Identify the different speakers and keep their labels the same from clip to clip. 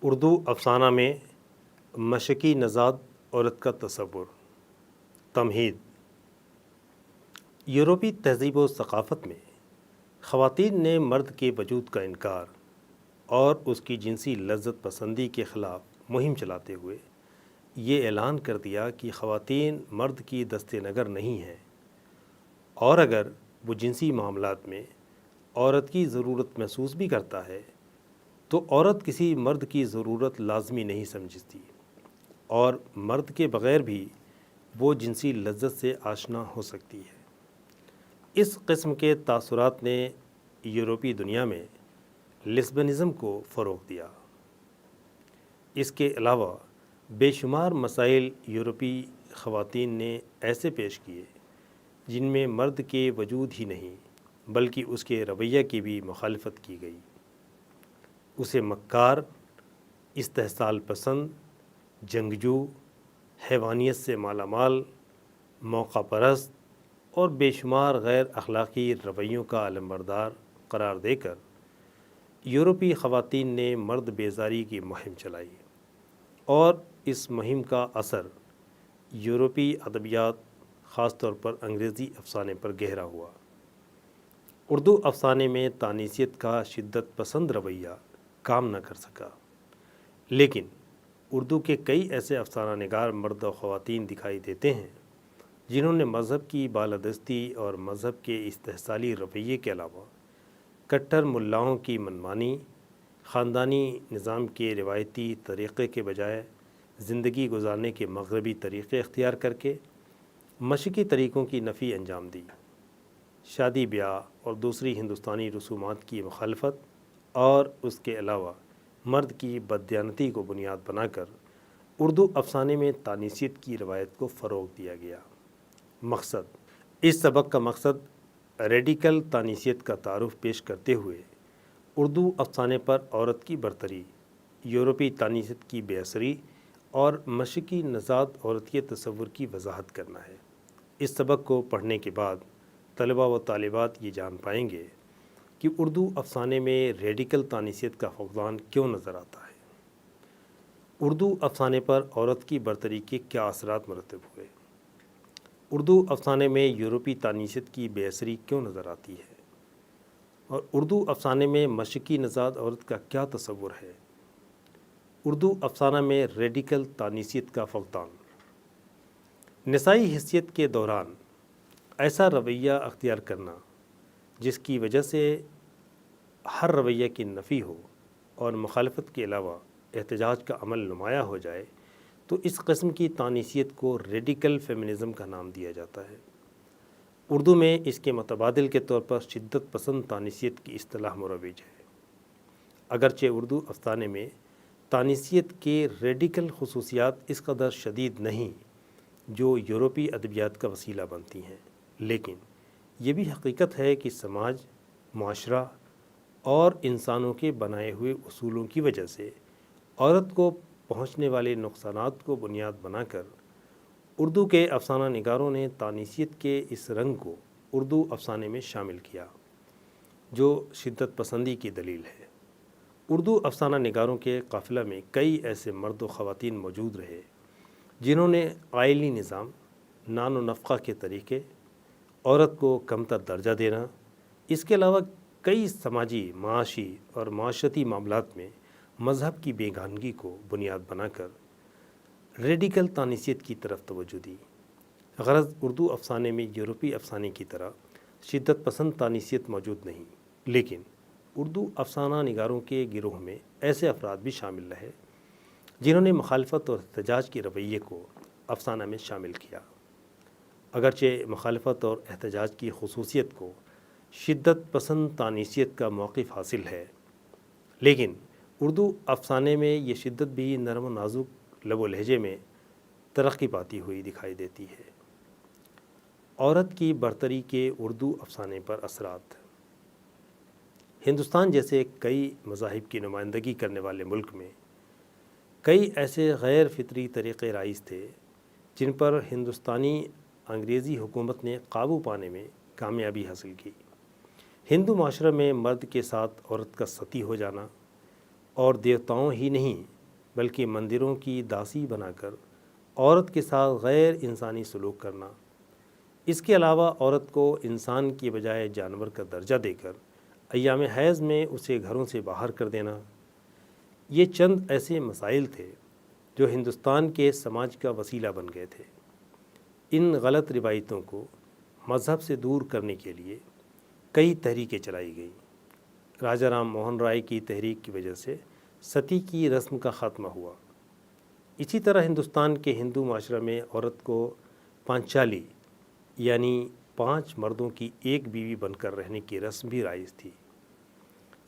Speaker 1: اردو افسانہ میں مشرقی نژاد عورت کا تصور۔ تمہید۔ یورپی تہذیب و ثقافت میں خواتین نے مرد کے وجود کا انکار اور اس کی جنسی لذت پسندی کے خلاف مہم چلاتے ہوئے یہ اعلان کر دیا کہ خواتین مرد کی دست نگر نہیں ہیں، اور اگر وہ جنسی معاملات میں عورت کی ضرورت محسوس بھی کرتا ہے تو عورت کسی مرد کی ضرورت لازمی نہیں سمجھتی، اور مرد کے بغیر بھی وہ جنسی لذت سے آشنا ہو سکتی ہے۔ اس قسم کے تاثرات نے یورپی دنیا میں لیسبنزم کو فروغ دیا۔ اس کے علاوہ بے شمار مسائل یورپی خواتین نے ایسے پیش کیے جن میں مرد کے وجود ہی نہیں بلکہ اس کے رویہ کی بھی مخالفت کی گئی۔ اسے مکار، استحصال پسند، جنگجو، حیوانیت سے مالا مال، موقع پرست اور بے شمار غیر اخلاقی رویوں کا علمبردار قرار دے کر یورپی خواتین نے مرد بیزاری کی مہم چلائی، اور اس مہم کا اثر یورپی ادبیات، خاص طور پر انگریزی افسانے پر گہرا ہوا۔ اردو افسانے میں تانیثیت کا شدت پسند رویہ کام نہ کر سکا، لیکن اردو کے کئی ایسے افسانہ نگار مرد و خواتین دکھائی دیتے ہیں جنہوں نے مذہب کی بالادستی اور مذہب کے استحصالی رویے کے علاوہ کٹر ملاؤں کی منمانی، خاندانی نظام کے روایتی طریقے کے بجائے زندگی گزارنے کے مغربی طریقے اختیار کر کے مشرقی طریقوں کی نفی انجام دی، شادی بیاہ اور دوسری ہندوستانی رسومات کی مخالفت، اور اس کے علاوہ مرد کی بددیانتی کو بنیاد بنا کر اردو افسانے میں تانیثیت کی روایت کو فروغ دیا گیا۔ مقصد۔ اس سبق کا مقصد ریڈیکل تانیثیت کا تعارف پیش کرتے ہوئے اردو افسانے پر عورت کی برتری، یورپی تانیثیت کی بے اثری اور مشرقی نژاد عورت کے تصور کی وضاحت کرنا ہے۔ اس سبق کو پڑھنے کے بعد طلبہ و طالبات یہ جان پائیں گے کہ اردو افسانے میں ریڈیکل تانیثیت کا فقدان کیوں نظر آتا ہے، اردو افسانے پر عورت کی برتری کے کیا اثرات مرتب ہوئے، اردو افسانے میں یورپی تانیثیت کی بے اثری کیوں نظر آتی ہے، اور اردو افسانے میں مشرقی نژاد عورت کا کیا تصور ہے۔ اردو افسانہ میں ریڈیکل تانیثیت کا فقدان۔ نسائی حیثیت کے دوران ایسا رویہ اختیار کرنا جس کی وجہ سے ہر رویہ کی نفی ہو اور مخالفت کے علاوہ احتجاج کا عمل نمایاں ہو جائے، تو اس قسم کی تانیثیت کو ریڈیکل فیمنزم کا نام دیا جاتا ہے۔ اردو میں اس کے متبادل کے طور پر شدت پسند تانیثیت کی اصطلاح مروج ہے۔ اگرچہ اردو افسانے میں تانیثیت کے ریڈیکل خصوصیات اس قدر شدید نہیں جو یورپی ادبیات کا وسیلہ بنتی ہیں، لیکن یہ بھی حقیقت ہے کہ سماج، معاشرہ اور انسانوں کے بنائے ہوئے اصولوں کی وجہ سے عورت کو پہنچنے والے نقصانات کو بنیاد بنا کر اردو کے افسانہ نگاروں نے تانیثیت کے اس رنگ کو اردو افسانے میں شامل کیا جو شدت پسندی کی دلیل ہے۔ اردو افسانہ نگاروں کے قافلہ میں کئی ایسے مرد و خواتین موجود رہے جنہوں نے آئلی نظام، نان و نفقہ کے طریقے، عورت کو کمتر درجہ دینا، اس کے علاوہ کئی سماجی، معاشی اور معاشرتی معاملات میں مذہب کی بیگانگی کو بنیاد بنا کر ریڈیکل تانیثیت کی طرف توجہ دی۔ غرض اردو افسانے میں یورپی افسانے کی طرح شدت پسند تانیثیت موجود نہیں، لیکن اردو افسانہ نگاروں کے گروہ میں ایسے افراد بھی شامل رہے جنہوں نے مخالفت اور احتجاج کے رویے کو افسانہ میں شامل کیا۔ اگرچہ مخالفت اور احتجاج کی خصوصیت کو شدت پسند تانیثیت کا موقف حاصل ہے، لیکن اردو افسانے میں یہ شدت بھی نرم و نازک لب و لہجے میں ترقی پاتی ہوئی دکھائی دیتی ہے۔ عورت کی برتری کے اردو افسانے پر اثرات۔ ہندوستان جیسے کئی مذاہب کی نمائندگی کرنے والے ملک میں کئی ایسے غیر فطری طریقے رائج تھے جن پر ہندوستانی انگریزی حکومت نے قابو پانے میں کامیابی حاصل کی۔ ہندو معاشرے میں مرد کے ساتھ عورت کا ستی ہو جانا اور دیوتاؤں ہی نہیں بلکہ مندروں کی داسی بنا کر عورت کے ساتھ غیر انسانی سلوک کرنا، اس کے علاوہ عورت کو انسان کی بجائے جانور کا درجہ دے کر ایام حیض میں اسے گھروں سے باہر کر دینا، یہ چند ایسے مسائل تھے جو ہندوستان کے سماج کا وسیلہ بن گئے تھے۔ ان غلط روایتوں کو مذہب سے دور کرنے کے لیے کئی تحریکیں چلائی گئیں۔ راجا رام موہن رائے کی تحریک کی وجہ سے ستی کی رسم کا خاتمہ ہوا۔ اسی طرح ہندوستان کے ہندو معاشرہ میں عورت کو پانچالی یعنی 5 مردوں کی ایک بیوی بن کر رہنے کی رسم بھی رائج تھی۔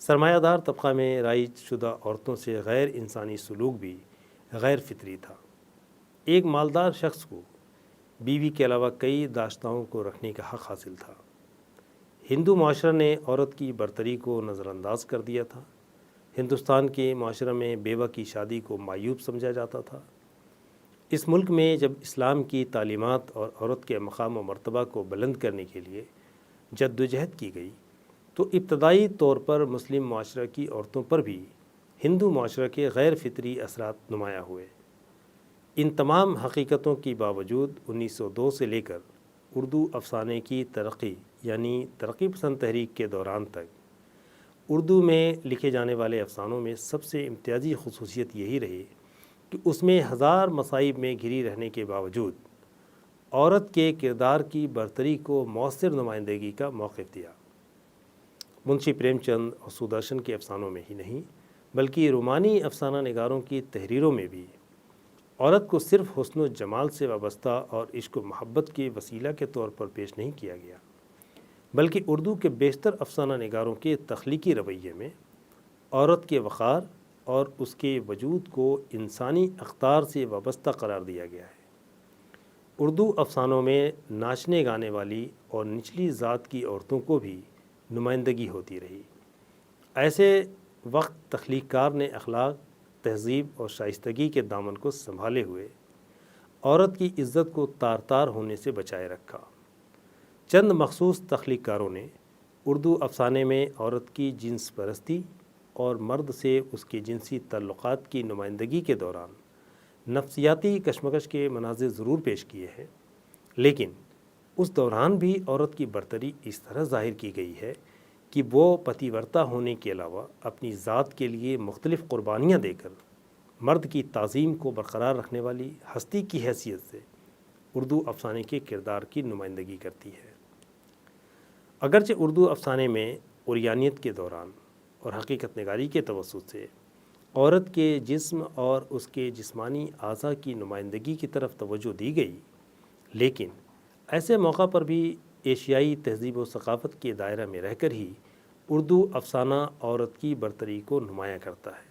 Speaker 1: سرمایہ دار طبقہ میں رائج شدہ عورتوں سے غیر انسانی سلوک بھی غیر فطری تھا۔ ایک مالدار شخص کو بیوی کے علاوہ کئی داشتاؤں کو رکھنے کا حق حاصل تھا۔ ہندو معاشرہ نے عورت کی برتری کو نظر انداز کر دیا تھا۔ ہندوستان کے معاشرہ میں بیوہ کی شادی کو معیوب سمجھا جاتا تھا۔ اس ملک میں جب اسلام کی تعلیمات اور عورت کے مقام و مرتبہ کو بلند کرنے کے لیے جدوجہد کی گئی تو ابتدائی طور پر مسلم معاشرہ کی عورتوں پر بھی ہندو معاشرہ کے غیر فطری اثرات نمایاں ہوئے۔ ان تمام حقیقتوں کی باوجود 1902 سے لے کر اردو افسانے کی ترقی یعنی ترقی پسند تحریک کے دوران تک اردو میں لکھے جانے والے افسانوں میں سب سے امتیازی خصوصیت یہی رہی کہ اس میں ہزار مصائب میں گھری رہنے کے باوجود عورت کے کردار کی برتری کو مؤثر نمائندگی کا موقف دیا۔ منشی پریم چند اور سودرشن کے افسانوں میں ہی نہیں بلکہ رومانی افسانہ نگاروں کی تحریروں میں بھی عورت کو صرف حسن و جمال سے وابستہ اور عشق و محبت کے وسیلہ کے طور پر پیش نہیں کیا گیا، بلکہ اردو کے بیشتر افسانہ نگاروں کے تخلیقی رویے میں عورت کے وقار اور اس کے وجود کو انسانی اقدار سے وابستہ قرار دیا گیا ہے۔ اردو افسانوں میں ناچنے گانے والی اور نچلی ذات کی عورتوں کو بھی نمائندگی ہوتی رہی۔ ایسے وقت تخلیق کار نے اخلاق، تہذیب اور شائستگی کے دامن کو سنبھالے ہوئے عورت کی عزت کو تار تار ہونے سے بچائے رکھا۔ چند مخصوص تخلیق کاروں نے اردو افسانے میں عورت کی جنس پرستی اور مرد سے اس کے جنسی تعلقات کی نمائندگی کے دوران نفسیاتی کشمکش کے مناظر ضرور پیش کیے ہیں، لیکن اس دوران بھی عورت کی برتری اس طرح ظاہر کی گئی ہے کہ وہ پتی ورتا ہونے کے علاوہ اپنی ذات کے لیے مختلف قربانیاں دے کر مرد کی تعظیم کو برقرار رکھنے والی ہستی کی حیثیت سے اردو افسانے کے کردار کی نمائندگی کرتی ہے۔ اگرچہ اردو افسانے میں عریانیت کے دوران اور حقیقت نگاری کے توسط سے عورت کے جسم اور اس کے جسمانی اعضاء کی نمائندگی کی طرف توجہ دی گئی، لیکن ایسے موقع پر بھی ایشیائی تہذیب و ثقافت کے دائرہ میں رہ کر ہی اردو افسانہ عورت کی برتری کو نمایاں کرتا ہے۔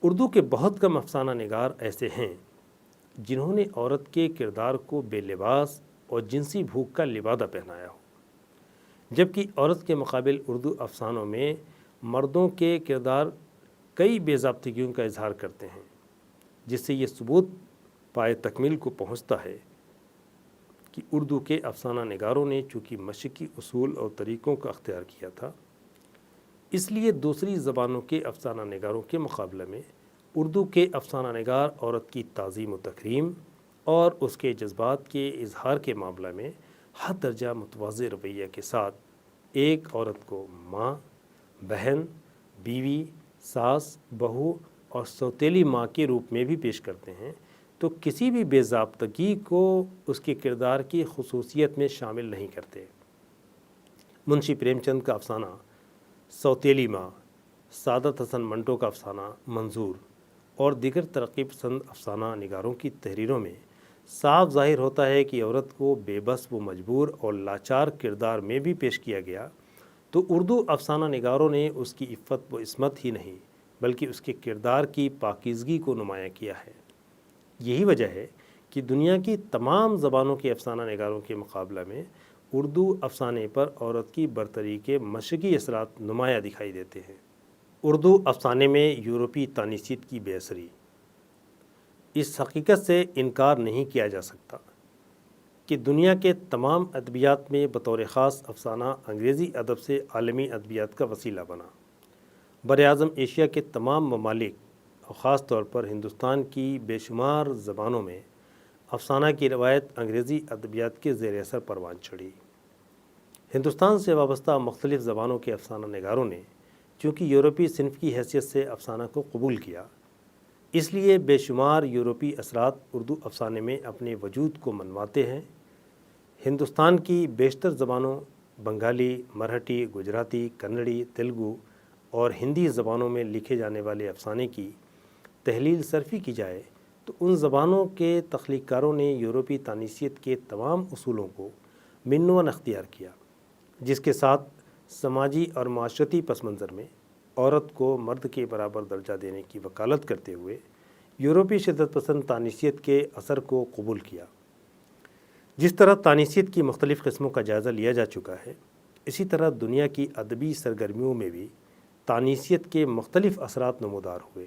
Speaker 1: اردو کے بہت کم افسانہ نگار ایسے ہیں جنہوں نے عورت کے کردار کو بے لباس اور جنسی بھوک کا لبادہ پہنایا ہو، جبکہ عورت کے مقابل اردو افسانوں میں مردوں کے کردار کئی بے ضابطگیوں کا اظہار کرتے ہیں، جس سے یہ ثبوت پائے تکمیل کو پہنچتا ہے کہ اردو کے افسانہ نگاروں نے چونکہ مشرقی اصول اور طریقوں کا اختیار کیا تھا، اس لیے دوسری زبانوں کے افسانہ نگاروں کے مقابلے میں اردو کے افسانہ نگار عورت کی تعظیم و تکریم اور اس کے جذبات کے اظہار کے معاملہ میں حد درجہ متواضع رویہ کے ساتھ ایک عورت کو ماں، بہن، بیوی، ساس، بہو اور سوتیلی ماں کے روپ میں بھی پیش کرتے ہیں، تو کسی بھی بے ضابطگی کو اس کے کردار کی خصوصیت میں شامل نہیں کرتے۔ منشی پریم چند کا افسانہ سوتیلی ماں، سعادت حسن منٹو کا افسانہ منظور اور دیگر ترقی پسند افسانہ نگاروں کی تحریروں میں صاف ظاہر ہوتا ہے کہ عورت کو بے بس و مجبور اور لاچار کردار میں بھی پیش کیا گیا، تو اردو افسانہ نگاروں نے اس کی عفت و عصمت ہی نہیں بلکہ اس کے کردار کی پاکیزگی کو نمایاں کیا ہے۔ یہی وجہ ہے کہ دنیا کی تمام زبانوں کے افسانہ نگاروں کے مقابلہ میں اردو افسانے پر عورت کی برتری کے مشرقی اثرات نمایاں دکھائی دیتے ہیں۔ اردو افسانے میں یورپی تانیثیت کی بے اثری، اس حقیقت سے انکار نہیں کیا جا سکتا کہ دنیا کے تمام ادبیات میں بطور خاص افسانہ انگریزی ادب سے عالمی ادبیات کا وسیلہ بنا۔ براعظم ایشیا کے تمام ممالک اور خاص طور پر ہندوستان کی بے شمار زبانوں میں افسانہ کی روایت انگریزی ادبیات کے زیر اثر پروان چڑھی۔ ہندوستان سے وابستہ مختلف زبانوں کے افسانہ نگاروں نے چونکہ یورپی صنف کی حیثیت سے افسانہ کو قبول کیا، اس لیے بے شمار یورپی اثرات اردو افسانے میں اپنے وجود کو منواتے ہیں۔ ہندوستان کی بیشتر زبانوں بنگالی، مرہٹی، گجراتی، کنڑی، تیلگو اور ہندی زبانوں میں لکھے جانے والے افسانے کی تحلیل صرفی کی جائے تو ان زبانوں کے تخلیق کاروں نے یورپی تانیثیت کے تمام اصولوں کو منوان اختیار کیا، جس کے ساتھ سماجی اور معاشرتی پس منظر میں عورت کو مرد کے برابر درجہ دینے کی وکالت کرتے ہوئے یورپی شدت پسند تانیثیت کے اثر کو قبول کیا۔ جس طرح تانیثیت کی مختلف قسموں کا جائزہ لیا جا چکا ہے، اسی طرح دنیا کی ادبی سرگرمیوں میں بھی تانیثیت کے مختلف اثرات نمودار ہوئے۔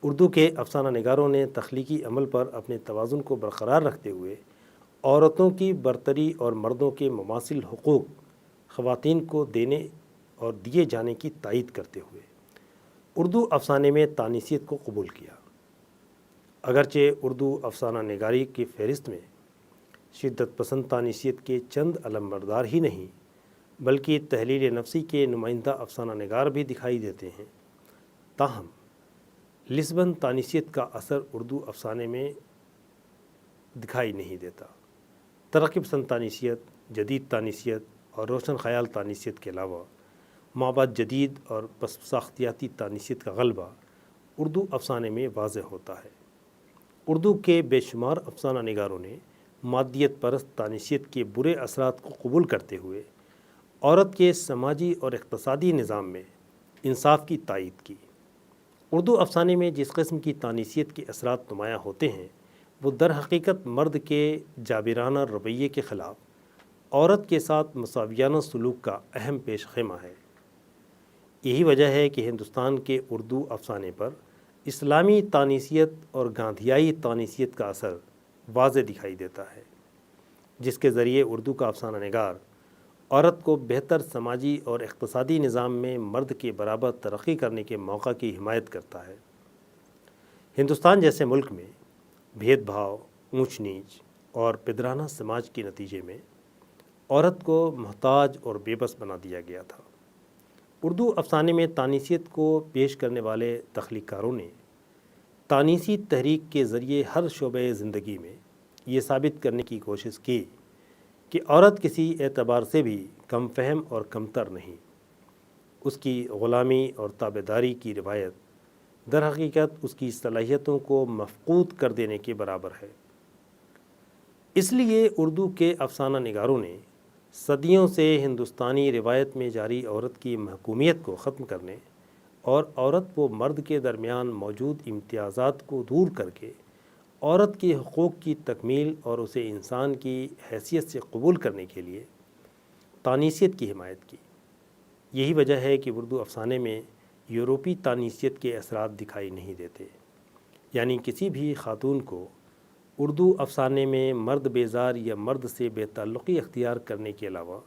Speaker 1: اردو کے افسانہ نگاروں نے تخلیقی عمل پر اپنے توازن کو برقرار رکھتے ہوئے عورتوں کی برتری اور مردوں کے مماثل حقوق خواتین کو دینے اور دیے جانے کی تائید کرتے ہوئے اردو افسانے میں تانیثیت کو قبول کیا۔ اگرچہ اردو افسانہ نگاری کی فہرست میں شدت پسند تانیثیت کے چند علمبردار ہی نہیں بلکہ تحلیل نفسی کے نمائندہ افسانہ نگار بھی دکھائی دیتے ہیں، تاہم لسبن تانیثیت کا اثر اردو افسانے میں دکھائی نہیں دیتا۔ ترقی پسند تانیثیت، جدید تانیثیت اور روشن خیال تانیثیت کے علاوہ مابعد جدید اور پس ساختیاتی تانیثیت کا غلبہ اردو افسانے میں واضح ہوتا ہے۔ اردو کے بے شمار افسانہ نگاروں نے مادیت پرست تانیثیت کے برے اثرات کو قبول کرتے ہوئے عورت کے سماجی اور اقتصادی نظام میں انصاف کی تائید کی۔ اردو افسانے میں جس قسم کی تانیثیت کے اثرات نمایاں ہوتے ہیں وہ در حقیقت مرد کے جابرانہ رویے کے خلاف عورت کے ساتھ مساویانہ سلوک کا اہم پیش خیمہ ہے۔ یہی وجہ ہے کہ ہندوستان کے اردو افسانے پر اسلامی تانیثیت اور گاندھیائی تانیثیت کا اثر واضح دکھائی دیتا ہے، جس کے ذریعے اردو کا افسانہ نگار عورت کو بہتر سماجی اور اقتصادی نظام میں مرد کے برابر ترقی کرنے کے موقع کی حمایت کرتا ہے۔ ہندوستان جیسے ملک میں بھید بھاؤ، اونچ نیچ اور پدرانہ سماج کے نتیجے میں عورت کو محتاج اور بے بس بنا دیا گیا تھا۔ اردو افسانے میں تانیثیت کو پیش کرنے والے تخلیق کاروں نے تانیثی تحریک کے ذریعے ہر شعبۂ زندگی میں یہ ثابت کرنے کی کوشش کی کہ عورت کسی اعتبار سے بھی کم فہم اور کمتر نہیں۔ اس کی غلامی اور تابعداری کی روایت در حقیقت اس کی صلاحیتوں کو مفقود کر دینے کے برابر ہے۔ اس لیے اردو کے افسانہ نگاروں نے صدیوں سے ہندوستانی روایت میں جاری عورت کی محکومیت کو ختم کرنے اور عورت و مرد کے درمیان موجود امتیازات کو دور کر کے عورت کے حقوق کی تکمیل اور اسے انسان کی حیثیت سے قبول کرنے کے لیے تانیثیت کی حمایت کی۔ یہی وجہ ہے کہ اردو افسانے میں یورپی تانیثیت کے اثرات دکھائی نہیں دیتے، یعنی کسی بھی خاتون کو اردو افسانے میں مرد بیزار یا مرد سے بے تعلقی اختیار کرنے کے علاوہ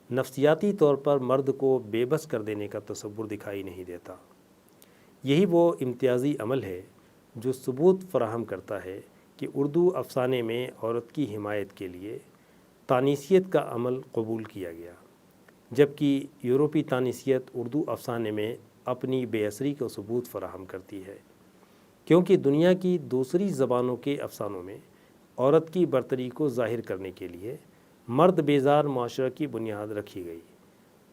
Speaker 1: نفسیاتی طور پر مرد کو بے بس کر دینے کا تصور دکھائی نہیں دیتا۔ یہی وہ امتیازی عمل ہے جو ثبوت فراہم کرتا ہے کہ اردو افسانے میں عورت کی حمایت کے لیے تانیثیت کا عمل قبول کیا گیا، جبکہ یورپی تانیثیت اردو افسانے میں اپنی بے اثری کو ثبوت فراہم کرتی ہے، کیونکہ دنیا کی دوسری زبانوں کے افسانوں میں عورت کی برتری کو ظاہر کرنے کے لیے مرد بیزار معاشرہ کی بنیاد رکھی گئی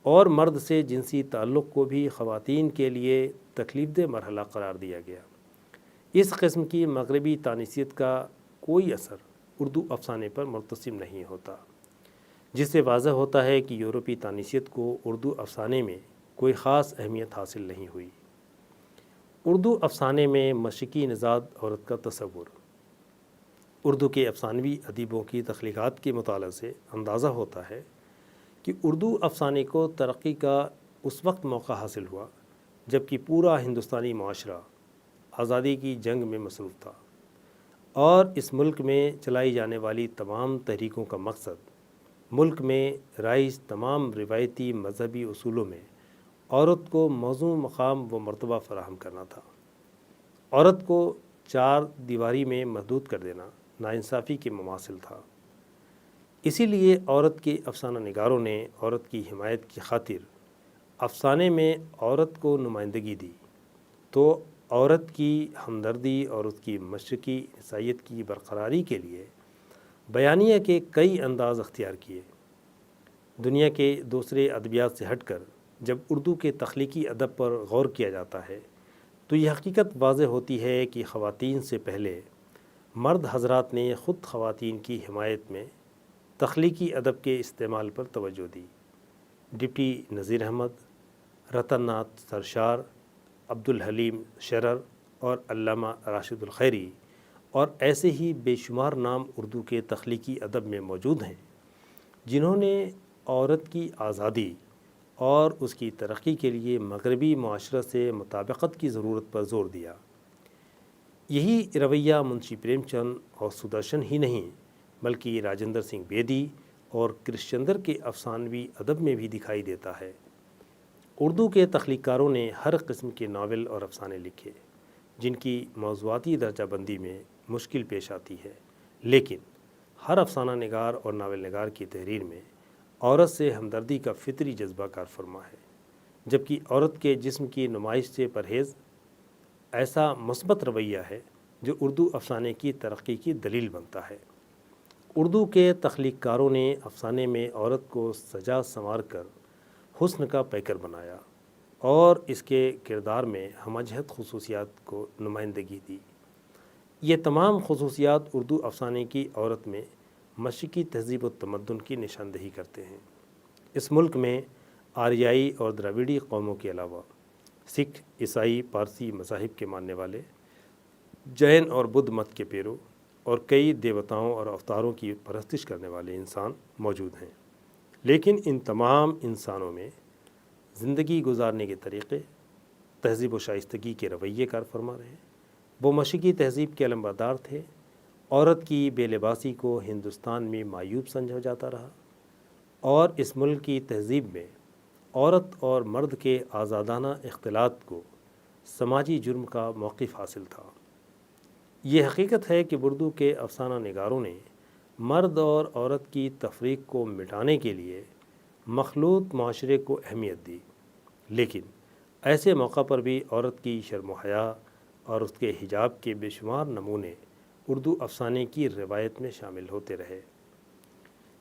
Speaker 1: اور مرد سے جنسی تعلق کو بھی خواتین کے لیے تکلیف دہ مرحلہ قرار دیا گیا۔ اس قسم کی مغربی تانیثیت کا کوئی اثر اردو افسانے پر مرتسم نہیں ہوتا، جس سے واضح ہوتا ہے کہ یورپی تانیثیت کو اردو افسانے میں کوئی خاص اہمیت حاصل نہیں ہوئی۔ اردو افسانے میں مشرقی نژاد عورت کا تصور۔ اردو کے افسانوی ادیبوں کی تخلیقات کے مطالعے سے اندازہ ہوتا ہے کہ اردو افسانے کو ترقی کا اس وقت موقع حاصل ہوا جبکہ پورا ہندوستانی معاشرہ آزادی کی جنگ میں مصروف تھا، اور اس ملک میں چلائی جانے والی تمام تحریکوں کا مقصد ملک میں رائج تمام روایتی مذہبی اصولوں میں عورت کو موزوں مقام و مرتبہ فراہم کرنا تھا۔ عورت کو چار دیواری میں محدود کر دینا ناانصافی کے مماثل تھا۔ اسی لیے عورت کے افسانہ نگاروں نے عورت کی حمایت کی خاطر افسانے میں عورت کو نمائندگی دی، تو عورت کی ہمدردی اور اس کی مشرقی عیسائیت کی برقراری کے لیے بیانیہ کے کئی انداز اختیار کیے۔ دنیا کے دوسرے ادبیات سے ہٹ کر جب اردو کے تخلیقی ادب پر غور کیا جاتا ہے تو یہ حقیقت واضح ہوتی ہے کہ خواتین سے پہلے مرد حضرات نے خود خواتین کی حمایت میں تخلیقی ادب کے استعمال پر توجہ دی۔ ڈپٹی نذیر احمد، رتن ناتھ سرشار، عبدالحلیم شرر اور علامہ راشد الخیری اور ایسے ہی بے شمار نام اردو کے تخلیقی ادب میں موجود ہیں جنہوں نے عورت کی آزادی اور اس کی ترقی کے لیے مغربی معاشرت سے مطابقت کی ضرورت پر زور دیا۔ یہی رویہ منشی پریم چند اور سدرشن ہی نہیں بلکہ راجندر سنگھ بیدی اور کرش چندر کے افسانوی ادب میں بھی دکھائی دیتا ہے۔ اردو کے تخلیق کاروں نے ہر قسم کے ناول اور افسانے لکھے جن کی موضوعاتی درجہ بندی میں مشکل پیش آتی ہے، لیکن ہر افسانہ نگار اور ناول نگار کی تحریر میں عورت سے ہمدردی کا فطری جذبہ کار فرما ہے، جبکہ عورت کے جسم کی نمائش سے پرہیز ایسا مثبت رویہ ہے جو اردو افسانے کی ترقی کی دلیل بنتا ہے۔ اردو کے تخلیق کاروں نے افسانے میں عورت کو سجا سنوار کر حسن کا پیکر بنایا اور اس کے کردار میں ہمہ جہت خصوصیات کو نمائندگی دی۔ یہ تمام خصوصیات اردو افسانے کی عورت میں مشرقی تہذیب و تمدن کی نشاندہی کرتے ہیں۔ اس ملک میں آریائی اور دراویڑی قوموں کے علاوہ سکھ، عیسائی، پارسی مذاہب کے ماننے والے، جین اور بدھ مت کے پیرو اور کئی دیوتاؤں اور اوتاروں کی پرستش کرنے والے انسان موجود ہیں، لیکن ان تمام انسانوں میں زندگی گزارنے کے طریقے، تہذیب و شائستگی کے رویے کار فرما رہے۔ وہ مشرقی تہذیب کے علمبردار تھے۔ عورت کی بے لباسی کو ہندوستان میں معیوب سمجھا جاتا رہا اور اس ملک کی تہذیب میں عورت اور مرد کے آزادانہ اختلاط کو سماجی جرم کا موقف حاصل تھا۔ یہ حقیقت ہے کہ اردو کے افسانہ نگاروں نے مرد اور عورت کی تفریق کو مٹانے کے لیے مخلوط معاشرے کو اہمیت دی، لیکن ایسے موقع پر بھی عورت کی شرم و حیا اور اس کے حجاب کے بے شمار نمونے اردو افسانے کی روایت میں شامل ہوتے رہے،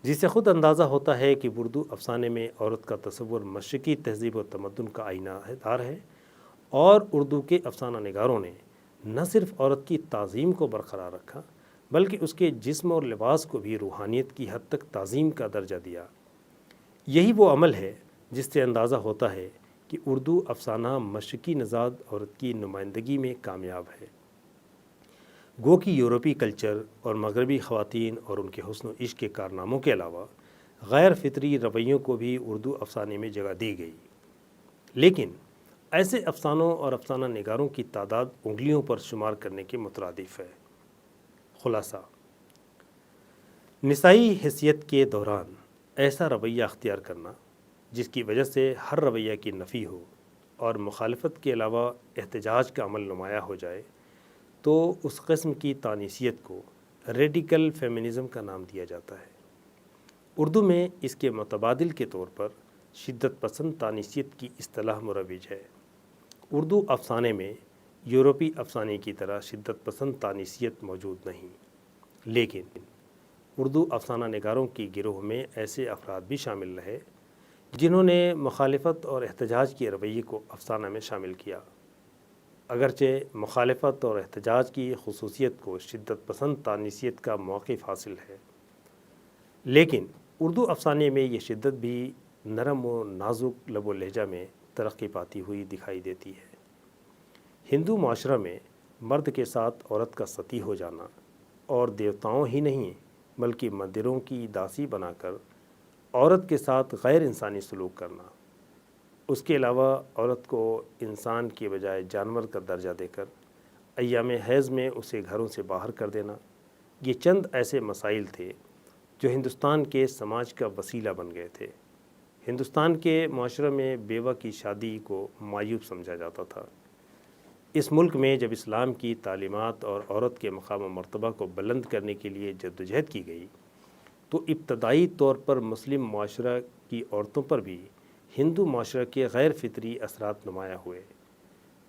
Speaker 1: جس سے خود اندازہ ہوتا ہے کہ اردو افسانے میں عورت کا تصور مشرقی تہذیب و تمدن کا آئینہ دار ہے، اور اردو کے افسانہ نگاروں نے نہ صرف عورت کی تعظیم کو برقرار رکھا بلکہ اس کے جسم اور لباس کو بھی روحانیت کی حد تک تعظیم کا درجہ دیا۔ یہی وہ عمل ہے جس سے اندازہ ہوتا ہے کہ اردو افسانہ مشرقی نژاد عورت کی نمائندگی میں کامیاب ہے۔ گو کہ یورپی کلچر اور مغربی خواتین اور ان کے حسن و عشق کے کارناموں کے علاوہ غیر فطری رویوں کو بھی اردو افسانے میں جگہ دی گئی، لیکن ایسے افسانوں اور افسانہ نگاروں کی تعداد انگلیوں پر شمار کرنے کے مترادف ہے۔ خلاصہ، نسائی حیثیت کے دوران ایسا رویہ اختیار کرنا جس کی وجہ سے ہر رویہ کی نفی ہو اور مخالفت کے علاوہ احتجاج کا عمل نمایاں ہو جائے تو اس قسم کی تانیثیت کو ریڈیکل فیمنزم کا نام دیا جاتا ہے۔ اردو میں اس کے متبادل کے طور پر شدت پسند تانیثیت کی اصطلاح مروج ہے۔ اردو افسانے میں یورپی افسانے کی طرح شدت پسند تانیثیت موجود نہیں، لیکن اردو افسانہ نگاروں کی گروہ میں ایسے افراد بھی شامل رہے جنہوں نے مخالفت اور احتجاج کے رویے کو افسانہ میں شامل کیا۔ اگرچہ مخالفت اور احتجاج کی خصوصیت کو شدت پسند تانیثیت کا موقف حاصل ہے، لیکن اردو افسانے میں یہ شدت بھی نرم و نازک لب و لہجہ میں ترقی پاتی ہوئی دکھائی دیتی ہے۔ ہندو معاشرہ میں مرد کے ساتھ عورت کا ستی ہو جانا اور دیوتاؤں ہی نہیں بلکہ مندروں کی داسی بنا کر عورت کے ساتھ غیر انسانی سلوک کرنا، اس کے علاوہ عورت کو انسان کے بجائے جانور کا درجہ دے کر ایام حیض میں اسے گھروں سے باہر کر دینا، یہ چند ایسے مسائل تھے جو ہندوستان کے سماج کا وسیلہ بن گئے تھے۔ ہندوستان کے معاشرے میں بیوہ کی شادی کو معیوب سمجھا جاتا تھا۔ اس ملک میں جب اسلام کی تعلیمات اور عورت کے مقام و مرتبہ کو بلند کرنے کے لیے جدوجہد کی گئی تو ابتدائی طور پر مسلم معاشرہ کی عورتوں پر بھی ہندو معاشرہ کے غیر فطری اثرات نمایاں ہوئے۔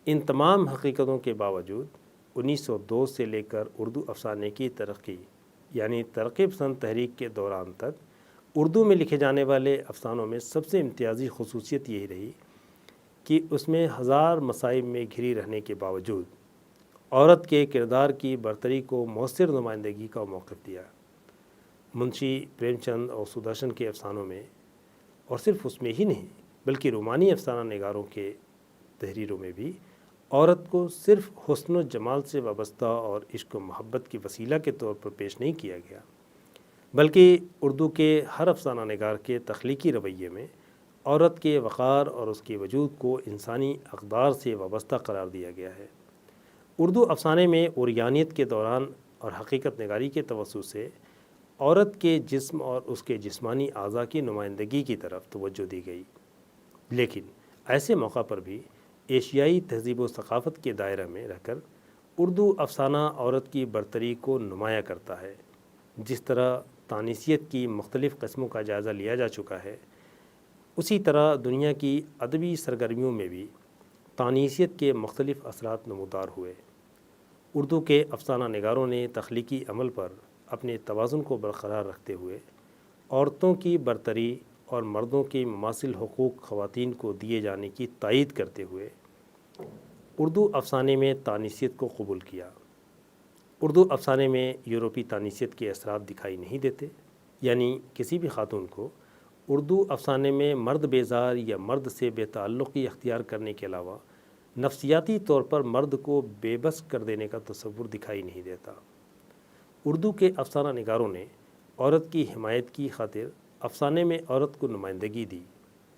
Speaker 1: ان تمام حقیقتوں کے باوجود 1902 سے لے کر اردو افسانے کی ترقی یعنی ترقی پسند تحریک کے دوران تک اردو میں لکھے جانے والے افسانوں میں سب سے امتیازی خصوصیت یہی رہی کہ اس میں ہزار مصائب میں گھری رہنے کے باوجود عورت کے کردار کی برتری کو مؤثر نمائندگی کا موقف دیا۔ منشی پریم چند اور سدرشن کے افسانوں میں، اور صرف اس میں ہی نہیں بلکہ رومانی افسانہ نگاروں کے تحریروں میں بھی عورت کو صرف حسن و جمال سے وابستہ اور عشق و محبت کی وسیلہ کے طور پر پیش نہیں کیا گیا، بلکہ اردو کے ہر افسانہ نگار کے تخلیقی رویے میں عورت کے وقار اور اس کے وجود کو انسانی اقدار سے وابستہ قرار دیا گیا ہے۔ اردو افسانے میں اوریانیت کے دوران اور حقیقت نگاری کے توسط سے عورت کے جسم اور اس کے جسمانی اعضاء کی نمائندگی کی طرف توجہ دی گئی، لیکن ایسے موقع پر بھی ایشیائی تہذیب و ثقافت کے دائرہ میں رہ کر اردو افسانہ عورت کی برتری کو نمایاں کرتا ہے۔ جس طرح تانیثیت کی مختلف قسموں کا جائزہ لیا جا چکا ہے، اسی طرح دنیا کی ادبی سرگرمیوں میں بھی تانیثیت کے مختلف اثرات نمودار ہوئے۔ اردو کے افسانہ نگاروں نے تخلیقی عمل پر اپنے توازن کو برقرار رکھتے ہوئے عورتوں کی برتری اور مردوں کے مماثل حقوق خواتین کو دیے جانے کی تائید کرتے ہوئے اردو افسانے میں تانیثیت کو قبول کیا۔ اردو افسانے میں یورپی تانیثیت کے اثرات دکھائی نہیں دیتے، یعنی کسی بھی خاتون کو اردو افسانے میں مرد بیزار یا مرد سے بے تعلقی اختیار کرنے کے علاوہ نفسیاتی طور پر مرد کو بے بس کر دینے کا تصور دکھائی نہیں دیتا۔ اردو کے افسانہ نگاروں نے عورت کی حمایت کی خاطر افسانے میں عورت کو نمائندگی دی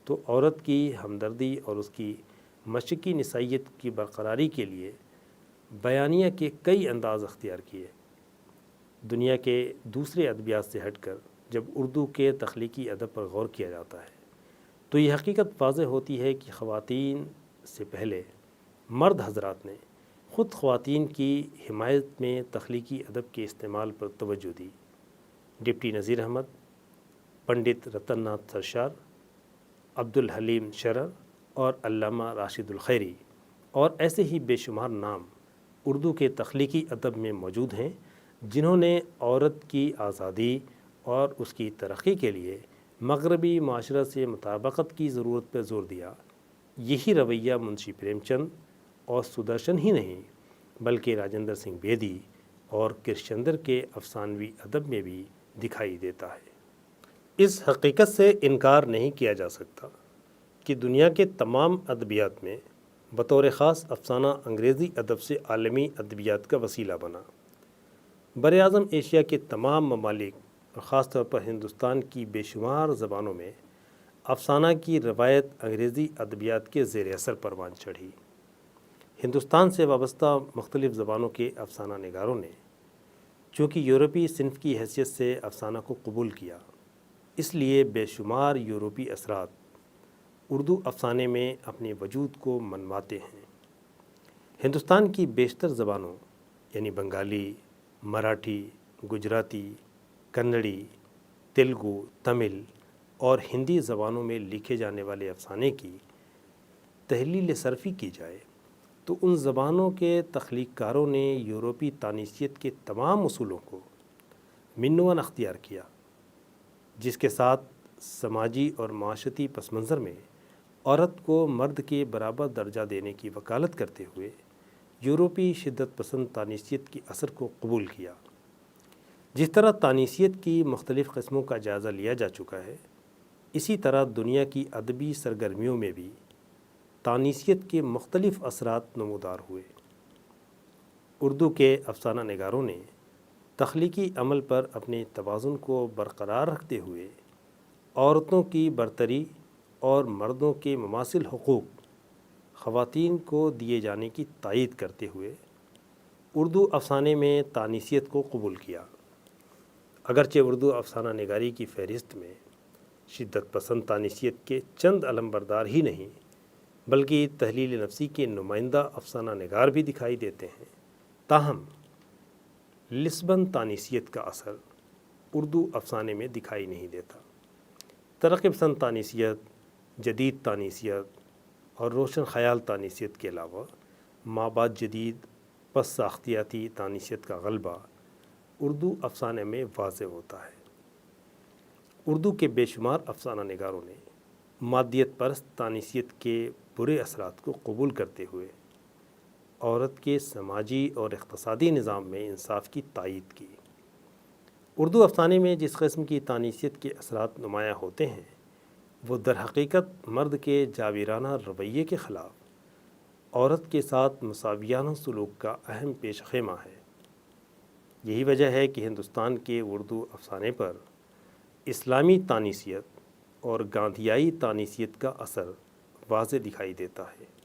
Speaker 1: تو عورت کی ہمدردی اور اس کی مشرقی نسائیت کی برقراری کے لیے بیانیہ کے کئی انداز اختیار کیے۔ دنیا کے دوسرے ادبیات سے ہٹ کر جب اردو کے تخلیقی ادب پر غور کیا جاتا ہے تو یہ حقیقت واضح ہوتی ہے کہ خواتین سے پہلے مرد حضرات نے خود خواتین کی حمایت میں تخلیقی ادب کے استعمال پر توجہ دی۔ ڈپٹی نذیر احمد، پنڈت رتن ناتھ سرشار، عبدالحلیم شرر اور علامہ راشد الخیری اور ایسے ہی بے شمار نام اردو کے تخلیقی ادب میں موجود ہیں جنہوں نے عورت کی آزادی اور اس کی ترقی کے لیے مغربی معاشرہ سے مطابقت کی ضرورت پر زور دیا۔ یہی رویہ منشی پریم چند اور سدرشن ہی نہیں بلکہ راجندر سنگھ بیدی اور کرشچندر کے افسانوی ادب میں بھی دکھائی دیتا ہے۔ اس حقیقت سے انکار نہیں کیا جا سکتا کہ دنیا کے تمام ادبیات میں بطور خاص افسانہ انگریزی ادب سے عالمی ادبیات کا وسیلہ بنا۔ براعظم ایشیا کے تمام ممالک اور خاص طور پر ہندوستان کی بے شمار زبانوں میں افسانہ کی روایت انگریزی ادبیات کے زیر اثر پروان چڑھی۔ ہندوستان سے وابستہ مختلف زبانوں کے افسانہ نگاروں نے چونکہ یورپی صنف کی حیثیت سے افسانہ کو قبول کیا، اس لیے بے شمار یورپی اثرات اردو افسانے میں اپنے وجود کو منواتے ہیں۔ ہندوستان کی بیشتر زبانوں یعنی بنگالی، مراٹھی، گجراتی، کنڑی، تیلگو، تمل اور ہندی زبانوں میں لکھے جانے والے افسانے کی تحلیل صرفی کی جائے تو ان زبانوں کے تخلیق کاروں نے یورپی تانیثیت کے تمام اصولوں کو منوان اختیار کیا، جس کے ساتھ سماجی اور معاشرتی پس منظر میں عورت کو مرد کے برابر درجہ دینے کی وکالت کرتے ہوئے یورپی شدت پسند تانیثیت کے اثر کو قبول کیا۔ جس طرح تانیثیت کی مختلف قسموں کا جائزہ لیا جا چکا ہے، اسی طرح دنیا کی ادبی سرگرمیوں میں بھی تانیثیت کے مختلف اثرات نمودار ہوئے۔ اردو کے افسانہ نگاروں نے تخلیقی عمل پر اپنے توازن کو برقرار رکھتے ہوئے عورتوں کی برتری اور مردوں کے مماثل حقوق خواتین کو دیے جانے کی تائید کرتے ہوئے اردو افسانے میں تانیثیت کو قبول کیا۔ اگرچہ اردو افسانہ نگاری کی فہرست میں شدت پسند تانیثیت کے چند علمبردار ہی نہیں بلکہ تحلیل نفسی کے نمائندہ افسانہ نگار بھی دکھائی دیتے ہیں۔ تاہم لسبن تانیثیت کا اثر اردو افسانے میں دکھائی نہیں دیتا۔ ترقی پسند تانیثیت، جدید تانیثیت اور روشن خیال تانیثیت کے علاوہ مابعد جدید پس ساختیاتی تانیثیت کا غلبہ اردو افسانے میں واضح ہوتا ہے۔ اردو کے بے شمار افسانہ نگاروں نے مادیت پرست تانیثیت کے برے اثرات کو قبول کرتے ہوئے عورت کے سماجی اور اقتصادی نظام میں انصاف کی تائید کی۔ اردو افسانے میں جس قسم کی تانیثیت کے اثرات نمایاں ہوتے ہیں وہ در حقیقت مرد کے جاویرانہ رویے کے خلاف عورت کے ساتھ مساویانہ سلوک کا اہم پیش خیمہ ہے۔ یہی وجہ ہے کہ ہندوستان کے اردو افسانے پر اسلامی تانیثیت اور گاندھیائی تانیثیت کا اثر واضح دکھائی دیتا ہے۔